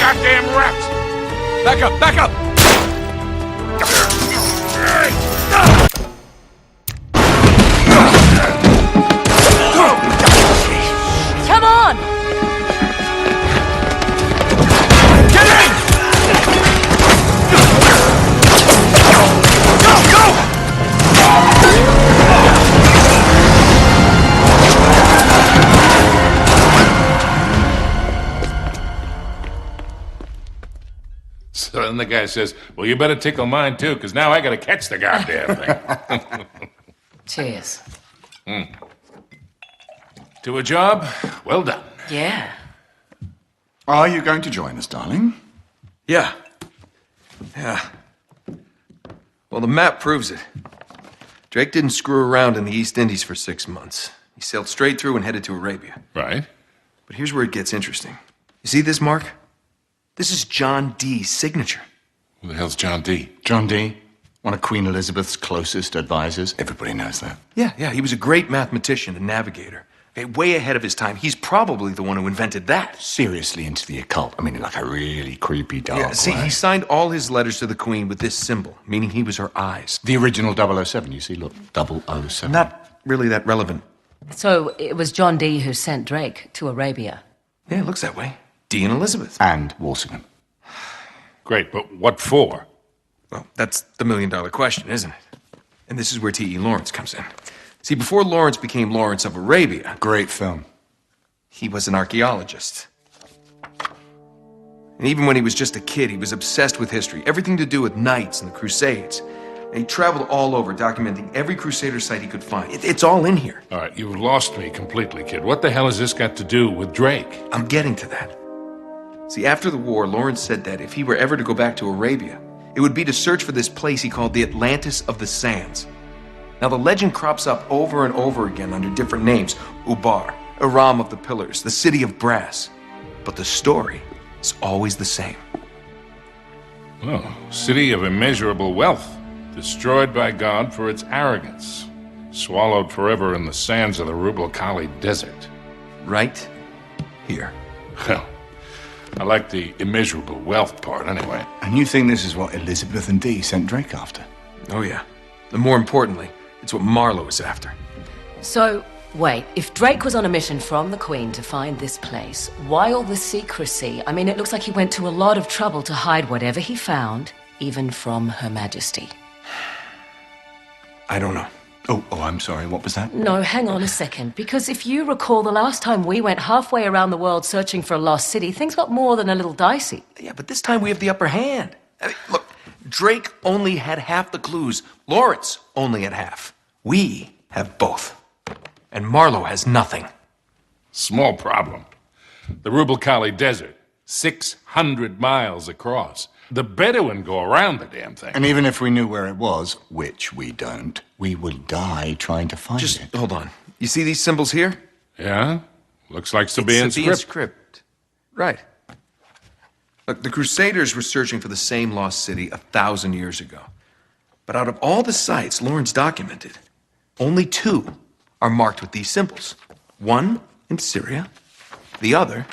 goddamn rats! Back up! Back up! Come on! Get in! Go! Go! So then the guy says, well, you better tickle mine too, because now I gotta catch the goddamn thing. Cheers. To a job, well done. Yeah. Are you going to join us, darling? Yeah. Yeah. Well, the map proves it. Drake didn't screw around in the East Indies for 6 months. He sailed straight through and headed to Arabia. Right. But here's where it gets interesting. You see this mark? This is John Dee's signature. Who the hell's John D? John Dee, one of Queen Elizabeth's closest advisors. Everybody knows that. Yeah, he was a great mathematician and navigator. Okay, way ahead of his time. He's probably the one who invented that. Seriously into the occult. I mean, like a really creepy dark Yeah, see, way. he signed all his letters to the Queen with this symbol, meaning he was her eyes. The original 007, you see, look, 007. Not really that relevant. So it was John Dee who sent Drake to Arabia. Yeah, it looks that way. Dee and Elizabeth. And Walsingham. Great, but what for? Well, that's the million-dollar question, isn't it? And this is where T.E. Lawrence comes in. See, before Lawrence became Lawrence of Arabia, Great film. he was an archaeologist. And even when he was just a kid, he was obsessed with history, everything to do with knights and the Crusades. And he traveled all over, documenting every Crusader site he could find. It's all in here. All right, you've lost me completely, kid. What the hell has this got to do with Drake? I'm getting to that. See, after the war, Lawrence said that if he were ever to go back to Arabia, it would be to search for this place he called the Atlantis of the Sands. Now, the legend crops up over and over again under different names. Ubar, Iram of the Pillars, the City of Brass. But the story is always the same. Oh, city of immeasurable wealth, destroyed by God for its arrogance, swallowed forever in the sands of the Rubel Khali Desert. Right here. Well, I like the immeasurable wealth part anyway. And you think this is what Elizabeth and Dee sent Drake after? Oh, yeah. And more importantly, it's what Marlowe is after. So, wait, if Drake was on a mission from the Queen to find this place, why all the secrecy? I mean, it looks like he went to a lot of trouble to hide whatever he found, even from Her Majesty. I don't know. Oh, I'm sorry, what was that? No, hang on a second, because if you recall the last time we went halfway around the world searching for a lost city, things got more than a little dicey. Yeah, but this time we have the upper hand. I mean, look, Drake only had half the clues. Lawrence only had half. We have both. And Marlowe has nothing. Small problem. The Rubel Khali Desert, 600 miles across. The Bedouin go around the damn thing. And even if we knew where it was, which we don't, we would die trying to find Just it. hold on. You see these symbols here? Yeah? Looks like Sabaean Sabaean script. script. Right. Look, the Crusaders were searching for the same lost city 1,000 years ago. But out of all the sites Lawrence documented, only 2 are marked with these symbols. One in Syria, the other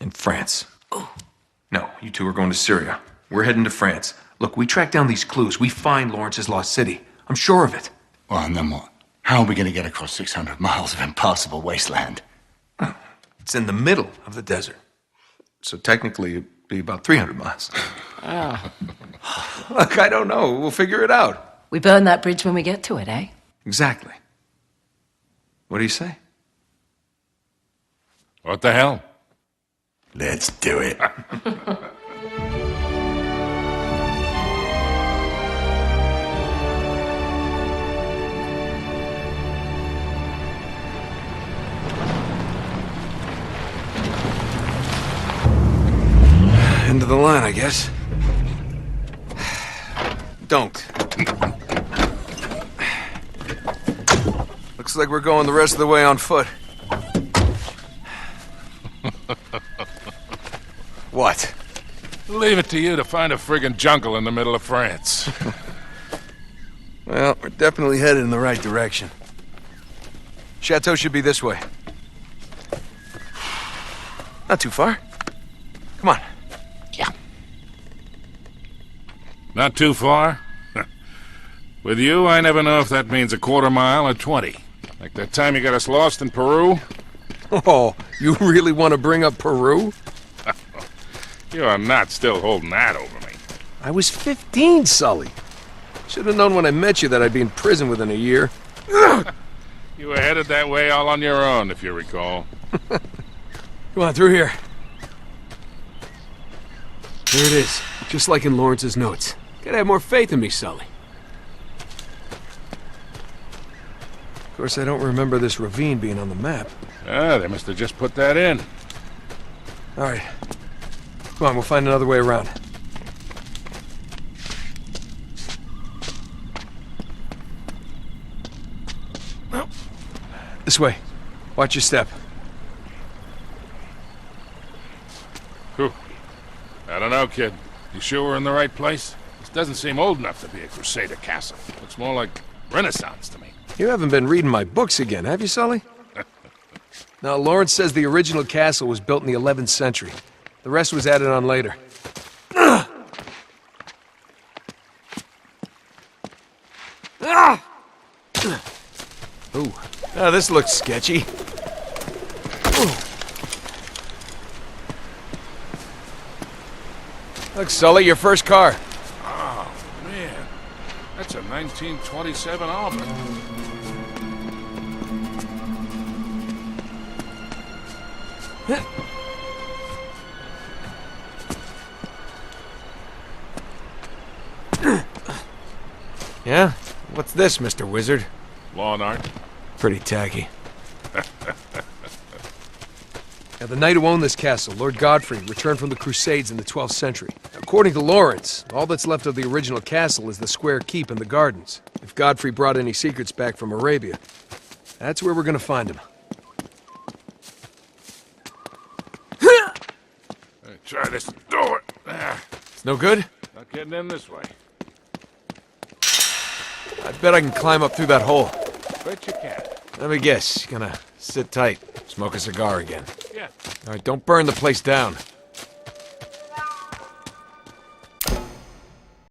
in France. No, you 2 are going to Syria. We're heading to France. Look, we track down these clues. We find Lawrence's lost city. I'm sure of it. Well, and then what? How are we going to get across 600 miles of impassable wasteland? It's in the middle of the desert. So technically, it'd be about 300 miles. Look, I don't know. We'll figure it out. We burn that bridge when we get to it, eh? Exactly. What do you say? What the hell? Let's do it. End of the line, I guess. Don't. Looks like we're going the rest of the way on foot. What? Leave it to you to find a friggin' jungle in the middle of France. Well, we're definitely headed in the right direction. Chateau should be this way. Not too far. Come on. Yeah. Not too far? With you, I never know if that means a quarter mile or 20. Like that time you got us lost in Peru? Oh, you really want to bring up Peru? You are not still holding that over me. I was 15, Sully. Should have known when I met you that I'd be in prison within a year. You were headed that way all on your own, if you recall. Come on, through here. There it is, just like in Lawrence's notes. Gotta have more faith in me, Sully. Of course, I don't remember this ravine being on the map. Ah, they must have just put that in. All right. Come on, we'll find another way around. This way. Watch your step. Whew. I don't know, kid. You sure we're in the right place? This doesn't seem old enough to be a Crusader castle. Looks more like Renaissance to me. You haven't been reading my books again, have you, Sully? Now, Lawrence says the original castle was built in the 11th century. The rest was added on later. Ooh. Now this looks sketchy. Look, Sully, your first car. Oh, man. That's a 1927 Auburn. Yeah? What's this, Mr. Wizard? Law and art. Pretty tacky. Now, the knight who owned this castle, Lord Godfrey, returned from the Crusades in the 12th century. According to Lawrence, all that's left of the original castle is the square keep and the gardens. If Godfrey brought any secrets back from Arabia, that's where we're gonna find him. Try this door. It's no good? Not getting in this way. I bet I can climb up through that hole. Bet you can. Let me guess, you're gonna sit tight, smoke a cigar again. Yeah. All right, don't burn the place down.